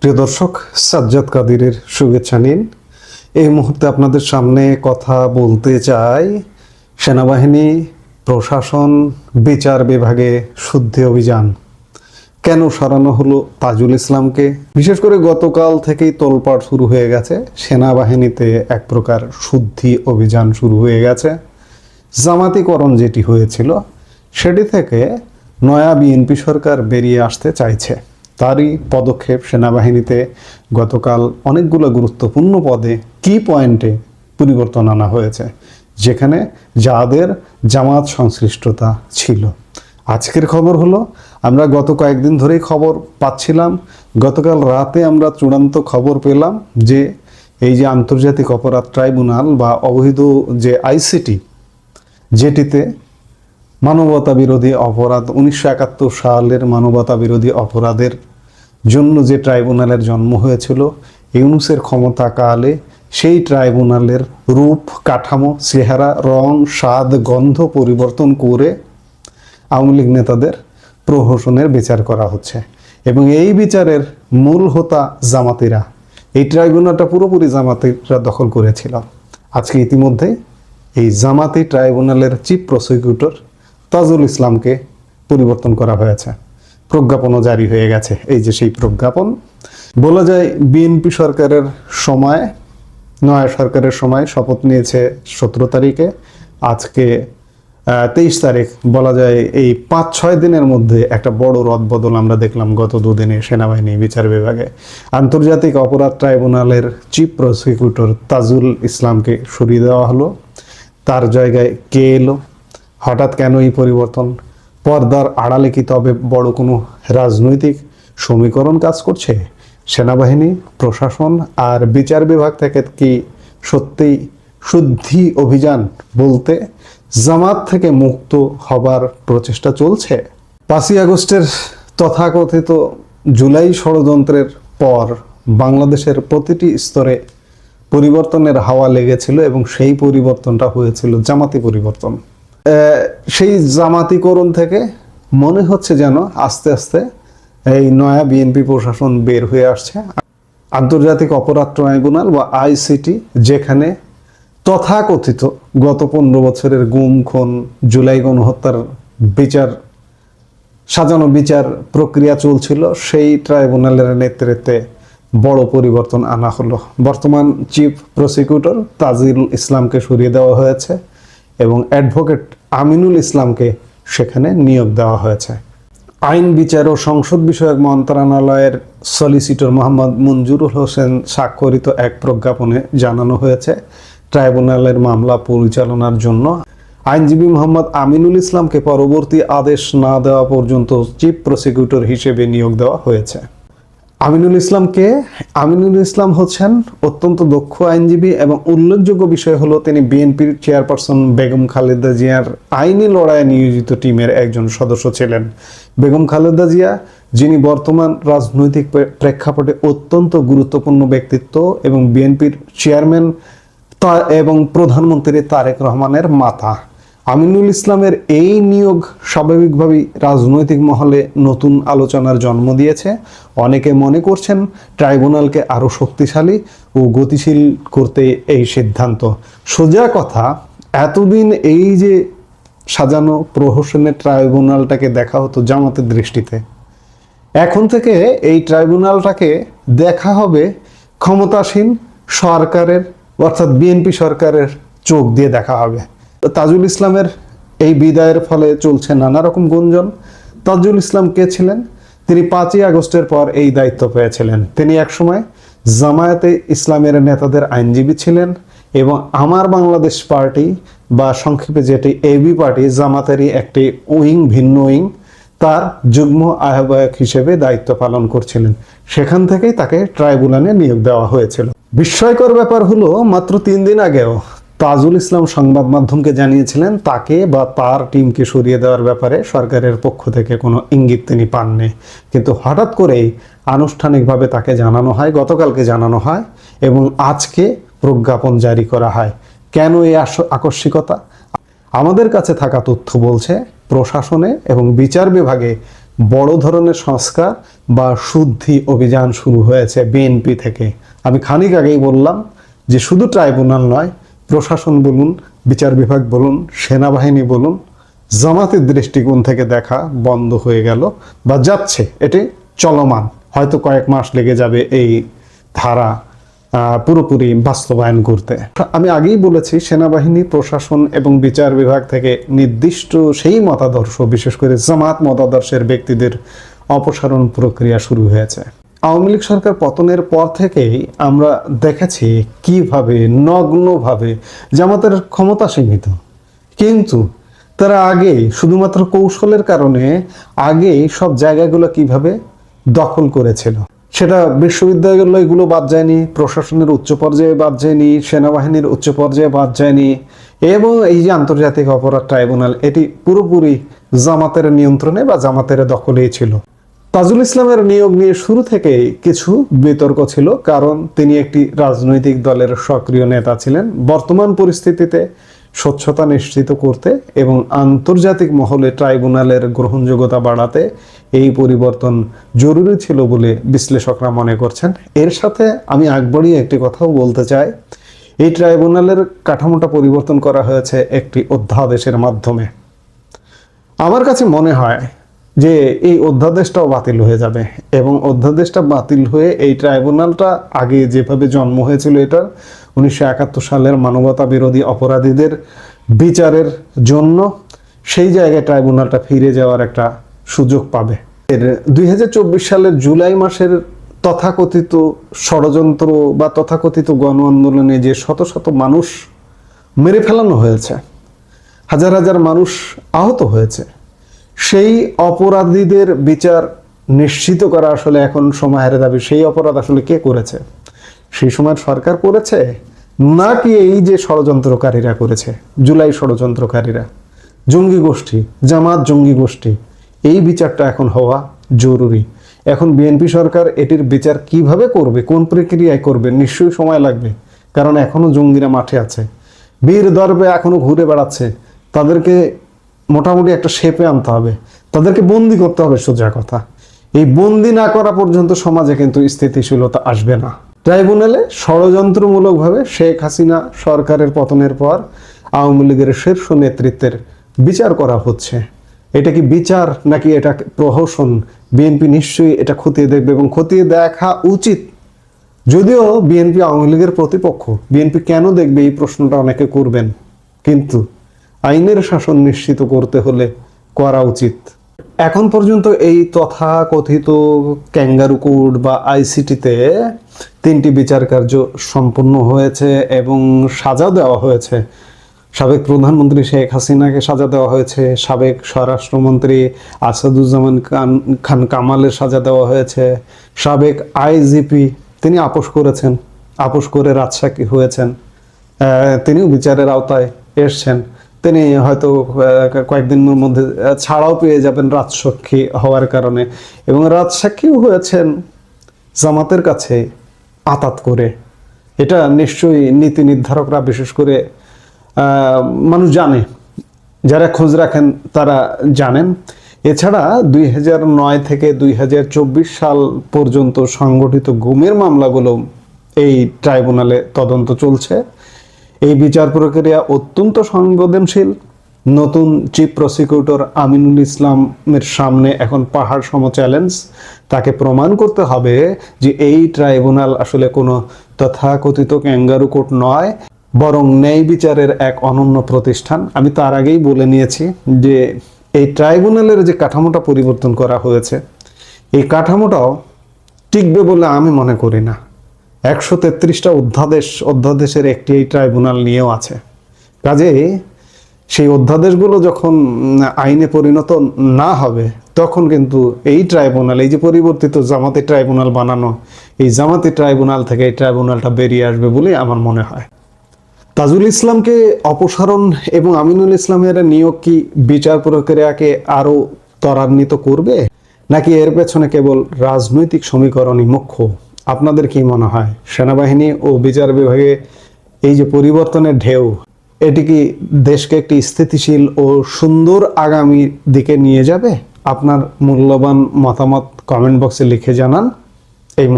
প্রিয় দর্শক, সাজ্জাদ কাদিরের শুভেচ্ছা নিন। এই মুহূর্তে আপনাদের সামনে কথা বলতে চাই সেনাবাহিনী, প্রশাসন, বিচার বিভাগে শুদ্ধি অভিযান কেন সরানো হলো তাজুল ইসলামকে। বিশেষ করে গতকাল থেকেই তোলপাড় শুরু হয়ে গেছে, সেনাবাহিনীতে এক প্রকার শুদ্ধি অভিযান শুরু হয়ে গেছে। জামাতিকরণ যেটি হয়েছিল সেটি থেকে নয়া বিএনপি সরকার বেরিয়ে আসতে চাইছে, তারই পদক্ষেপ সেনাবাহিনীতে গতকাল অনেকগুলো গুরুত্বপূর্ণ পদে কি পয়েন্টে পরিবর্তন আনা হয়েছে, যেখানে যাদের জামাত সংশ্লিষ্টতা ছিল। আজকের খবর হলো, আমরা গত কয়েকদিন ধরেই খবর পাচ্ছিলাম, গতকাল রাতে আমরা চূড়ান্ত খবর পেলাম যে এই যে আন্তর্জাতিক অপরাধ ট্রাইব্যুনাল বা অবৈধ যে আইসিটি, যেটিতে মানবতা বিরোধী অপরাধ 1971 সালের মানবতা বিরোধী অপরাধের জন্য যে ট্রাইব্যুনালের জন্ম হয়েছিল ইউনূসের ক্ষমতাকালে, সেই ট্রাইব্যুনালের রূপ, কাঠামো, চেহারা, রং, স্বাদ, গন্ধ পরিবর্তন করে আওয়ামী লীগ নেতাদের প্রহসনের বিচার করা হচ্ছে। এবং এই বিচারের মূল হোতা জামাতিরা। এই ট্রাইব্যুনালটা পুরোপুরি জামাতিরা দখল করেছিল। আজকে ইতিমধ্যে এই জামাতি ট্রাইব্যুনালের চিফ প্রসিকিউটর তাজুল ইসলামকে পরিবর্তন করা হয়েছে, প্রজ্ঞাপনও জারি হয়ে গেছে। এই যে সেই প্রজ্ঞাপন, বলা যায় বিএনপি সরকারের সময়, নয়া সরকারের সময় শপথ নিয়েছে 17 তারিখে, আজকে 23 তারিখ। বলা যায় এই 5-6 দিনের মধ্যে একটা বড় রদবদল আমরা দেখলাম গত দুদিনে সেনাবাহিনী বিচার বিভাগে। আন্তর্জাতিক অপরাধ ট্রাইব্যুনালের চিফ প্রসিকিউটর তাজুল ইসলামকে সরিয়ে দেওয়া হলো, তার জায়গায় কে এলো, হঠাৎ কেন এই পরিবর্তন? পর্দার আড়ালে কি তবে বড় কোনো রাজনৈতিক সমীকরণ কাজ করছে? সেনাবাহিনী, প্রশাসন আর বিচার বিভাগ থেকে কি সত্যিই শুদ্ধি অভিযান বলতে জামাত থেকে মুক্ত হবার প্রচেষ্টা চলছে? 5ই আগস্টের তথাকথিত জুলাই ষড়যন্ত্রের পর বাংলাদেশের প্রতিটি স্তরে পরিবর্তনের হাওয়া লেগেছিল এবং সেই পরিবর্তনটা হয়েছিল জামাতি পরিবর্তন। সেই জামাতিকরণ থেকে মনে হচ্ছে যেন আস্তে আস্তে এই নয়া বিএনপি প্রশাসন বের হয়ে আসছে। আন্তর্জাতিক অপরাধ ট্রাইব্যুনাল বা আইসিটি, যেখানে তথাকথিত গত 15 বছরের গুম, খুন, জুলাই গণহত্যার বিচার, সাজানো বিচার প্রক্রিয়া চলছিল, সেই ট্রাইব্যুনালের নেতৃত্বে বড় পরিবর্তন আনা হলো। বর্তমান চিফ প্রসিকিউটর তাজুল ইসলামকে সরিয়ে দেওয়া হয়েছে এবং অ্যাডভোকেট আমিনুল ইসলামকে সেখানে নিয়োগ দেওয়া হয়েছে। আইন, বিচার ও সংসদ বিষয়ক মন্ত্রণালয়ের সলিসিটর মোহাম্মদ মঞ্জুরুল হোসেন স্বাক্ষরিত এক প্রজ্ঞাপনে জানানো হয়েছে, ট্রাইব্যুনালের মামলা পরিচালনার জন্য আইনজীবী মোহাম্মদ আমিনুল ইসলামকে পরবর্তী আদেশ না দেওয়া পর্যন্ত চিফ প্রসিকিউটর হিসেবে নিয়োগ দেওয়া হয়েছে। আমিনুল ইসলাম হচ্ছেন অত্যন্ত দক্ষ আইনজীবী এবং উল্লেখযোগ্য বিষয় হলো তিনি বিএনপির চেয়ারপারসন বেগম খালেদা জিয়ার আইনি লড়াইয়ে নিয়োজিত টিমের একজন সদস্য ছিলেন। বেগম খালেদা জিয়া, যিনি বর্তমান রাজনৈতিক প্রেক্ষাপটে অত্যন্ত গুরুত্বপূর্ণ ব্যক্তিত্ব এবং বিএনপির চেয়ারম্যান এবং প্রধানমন্ত্রী তারেক রহমানের মাতা। আমিনুল ইসলামের এই নিয়োগ স্বাভাবিকভাবেই রাজনৈতিক মহলে নতুন আলোচনার জন্ম দিয়েছে। অনেকে মনে করছেন ট্রাইব্যুনালকে আরও শক্তিশালী ও গতিশীল করতে এই সিদ্ধান্ত। সোজা কথা, এতদিন এই যে সাজানো প্রহসনের ট্রাইব্যুনালটাকে দেখা হতো জামাতের দৃষ্টিতে, এখন থেকে এই ট্রাইব্যুনালটাকে দেখা হবে ক্ষমতাসীন সরকারের, অর্থাৎ বিএনপি সরকারের চোখ দিয়ে দেখা হবে। তাজুল ইসলামের এই বিদায়ের ফলে চলছে নানা রকম গুঞ্জন। তাজুল ইসলাম কে ছিলেন? তিনি 5ই আগস্টের পর এই দায়িত্ব পেয়েছিলেন। তিনি একসময় জামায়াতে ইসলামের নেতাদের আইনজীবী ছিলেন এবং আমার বাংলাদেশ পার্টি বা সংক্ষেপে যেটি এবি পার্টি, জামাতেরই একটি উইং, ভিন্ন উইং, তার যুগ্ম আহ্বায়ক হিসেবে দায়িত্ব পালন করছিলেন। সেখান থেকেই তাকে ট্রাইব্যুনালে নিয়োগ দেওয়া হয়েছিল। বিস্ময়কর ব্যাপার হলো, মাত্র 3 দিন আগেও তাজুল ইসলাম সংবাদ মাধ্যমকে জানিয়েছিলেন তাকে বা তার টিমকে সরিয়ে দেওয়ার ব্যাপারে সরকারের পক্ষ থেকে কোনো ইঙ্গিত তিনি পাননি। কিন্তু হঠাৎ করেই আনুষ্ঠানিকভাবে তাকে জানানো হয়, গতকালকে জানানো হয় এবং আজকে প্রজ্ঞাপন জারি করা হয়। কেন এই আকস্মিকতা? আমাদের কাছে থাকা তথ্য বলছে প্রশাসনে এবং বিচার বিভাগে বড় ধরনের সংস্কার বা শুদ্ধি অভিযান শুরু হয়েছে বিএনপি থেকে। আমি খানিক আগেই বললাম যে শুধু ট্রাইব্যুনাল নয়, প্রশাসন বলুন, বিচার বিভাগ বলুন, সেনাবাহিনী বলুন, জামাতের দৃষ্টিকোণ থেকে দেখা বন্ধ হয়ে গেল বা যাচ্ছে, এটি চলমান। হয়তো কয়েক মাস লেগে যাবে এই ধারা পুরোপুরি বাস্তবায়ন করতে। আমি আগেই বলেছি, সেনাবাহিনী, প্রশাসন এবং বিচার বিভাগ থেকে নির্দিষ্ট সেই মতাদর্শ, বিশেষ করে জামাত মতাদর্শের ব্যক্তিদের অপসারণ প্রক্রিয়া শুরু হয়েছে। আওয়ামী লীগ সরকার পতনের পর থেকেই আমরা দেখেছি কিভাবে নগ্নভাবে জামাতের ক্ষমতা সীমিত, কিন্তু তারা আগে শুধুমাত্র কৌশলের কারণে আগে সব জায়গাগুলো কিভাবে দখল করেছিল। সেটা বিশ্ববিদ্যালয়গুলো বাদ যায়নি, প্রশাসনের উচ্চ পর্যায়ে বাদ যায়নি, সেনাবাহিনীর উচ্চ পর্যায়ে বাদ যায়নি, এবং এই যে আন্তর্জাতিক অপরাধ ট্রাইব্যুনাল, এটি পুরোপুরি জামাতের নিয়ন্ত্রণে বা জামাতের দখলেই ছিল। তাজুল ইসলামের নিয়োগ নিয়ে শুরু থেকেই কিছু বিতর্ক ছিল, কারণ তিনি একটি রাজনৈতিক দলের সক্রিয় নেতা ছিলেন। বর্তমান পরিস্থিতিতে স্বচ্ছতা নিশ্চিত করতে এবং আন্তর্জাতিক মহলে ট্রাইব্যুনালের গ্রহণযোগ্যতা বাড়াতে এই পরিবর্তন জরুরি ছিল বলে বিশ্লেষকরা মনে করছেন। এর সাথে আমি আগ বাড়িয়ে একটি কথাও বলতে চাই, এই ট্রাইব্যুনালের কাঠামোটা পরিবর্তন করা হয়েছে একটি অধ্যাদেশের মাধ্যমে। আমার কাছে মনে হয় যে এই অধ্যাদেশটাও বাতিল হয়ে যাবে, এবং অধ্যাদেশটা বাতিল হয়ে এই ট্রাইব্যুনালটা আগে যেভাবে জন্ম হয়েছিল, এটা 1971 সালের মানবতা বিরোধী অপরাধীদের বিচারের জন্য, সেই জায়গায় ট্রাইব্যুনালটা ফিরে যাওয়ার একটা সুযোগ পাবে। 2024 সালের জুলাই মাসের তথাকথিত ষড়যন্ত্র বা তথাকথিত গণ আন্দোলনে যে শত শত মানুষ মেরে ফেলানো হয়েছে, হাজার হাজার মানুষ আহত হয়েছে, সেই অপরাধীদের বিচার নিশ্চিত করা আসলে এখন সময়ের দাবি। সেই অপরাধ আসলে কে করেছে? সেই সময় সরকার করেছে, নাকি এই যে ষড়যন্ত্রকারীরা করেছে, জুলাই ষড়যন্ত্রকারীরা, জঙ্গি গোষ্ঠী, জামাত জঙ্গি গোষ্ঠী? এই বিচারটা এখন হওয়া জরুরি। এখন বিএনপি সরকার এটির বিচার কিভাবে করবে, কোন প্রক্রিয়ায় করবে, নিশ্চয়ই সময় লাগবে, কারণ এখনো জঙ্গিরা মাঠে আছে, বীর দর্বে এখনো ঘুরে বেড়াচ্ছে। তাদেরকে মোটামুটি একটা শেপে আনতে হবে, তাদেরকে বন্দি করতে হবে, সোজা কথা। এই বন্দি না করা পর্যন্ত সমাজে কিন্তু স্থিতিশীলতা আসবে না। ট্রাইব্যুনালে ষড়যন্ত্রমূলকভাবে শেখ হাসিনা সরকারের পতনের পর আওয়ামী লীগের শীর্ষ নেতৃত্বের বিচার করা হচ্ছে। এটা কি বিচার নাকি এটা প্রহসন? বিএনপি নিশ্চয়ই এটা খতিয়ে দেখবে, এবং খতিয়ে দেখা উচিত। যদিও বিএনপি আওয়ামী লীগের প্রতিপক্ষ, বিএনপি কেন দেখবে এই প্রশ্নটা অনেকে করবেন, কিন্তু আইনের শাসন নিশ্চিত করতে হলে করা উচিত। এখন পর্যন্ত এই তথাকথিত ক্যাঙ্গারু কোড বা আইসিটিতে 3টি বিচার কার্য সম্পূর্ণ হয়েছে এবং সাজা দেওয়া হয়েছে। সাবেক প্রধানমন্ত্রী শেখ হাসিনাকে সাজা দেওয়া হয়েছে, সাবেক স্বরাষ্ট্রমন্ত্রী আসাদুজ্জামান খান কামালের সাজা দেওয়া হয়েছে, সাবেক আইজিপি তিনি আপোষ করেছেন, আপোষ করে রাজসাক্ষী হয়েছেন, তিনিও বিচারের আওতায় এসছেন। তিনি হয়তো কয়েকদিনের মধ্যে ছাড়াও পেয়ে যাবেন রাজসাক্ষী হওয়ার কারণে, এবং রাজসাক্ষীও হয়েছেন জামাতের কাছে আতাত করে। এটা নিশ্চয়ই নীতি নির্ধারকরা, বিশেষ করে মানুষ জানে, যারা খোঁজ রাখেন তারা জানেন। এছাড়া 2009 থেকে 2024 সাল পর্যন্ত সংগঠিত গুমের মামলাগুলো এই ট্রাইব্যুনালে তদন্ত চলছে। এই বিচার প্রক্রিয়া অত্যন্ত সংবেদনশীল। নতুন চিফ প্রসিকিউটর আমিনুল ইসলামের সামনে এখন পাহাড় সম চ্যালেঞ্জ। তাকে প্রমাণ করতে হবে যে এই ট্রাইব্যুনাল আসলে কোনো তথাকথিত ক্যাঙ্গারু কোর্ট নয়, বরং ন্যায় বিচারের এক অনন্য প্রতিষ্ঠান। আমি তার আগেই বলে নিয়েছি যে এই ট্রাইব্যুনালের যে কাঠামোটা পরিবর্তন করা হয়েছে, এই কাঠামোটাও টিকবে বলে আমি মনে করি না। 133টা অধ্যাদেশের একটি এই ট্রাইব্যুনাল নিয়েও আছে। কাজে সেই অধ্যাদেশগুলো যখন আইনে পরিণত না হবে, তখন কিন্তু এই ট্রাইব্যুনাল, এই যে পরিবর্তিত জামাতি ট্রাইব্যুনাল বানানো, এই জামাতি ট্রাইব্যুনাল থেকে এই ট্রাইব্যুনালটা বেরিয়ে আসবে বলে আমার মনে হয়। তাজুল ইসলামকে অপসারণ এবং আমিনুল ইসলামের নিয়োগ কি বিচার প্রক্রিয়াকে আরো ত্বরান্বিত করবে, নাকি এর পেছনে কেবল রাজনৈতিক সমীকরণই মুখ্য? আপনাদের কি মনে হয়? সেনাবাহিনী ও বিচার বিভাগে এই যে পরিবর্তনের ঢেউ, এটি কি দেশকে একটি স্থিতিশীল ও সুন্দর আগামী দিকে নিয়ে যাবে? আপনার মূল্যবান মতামত কমেন্ট বক্সে লিখে জানান। এই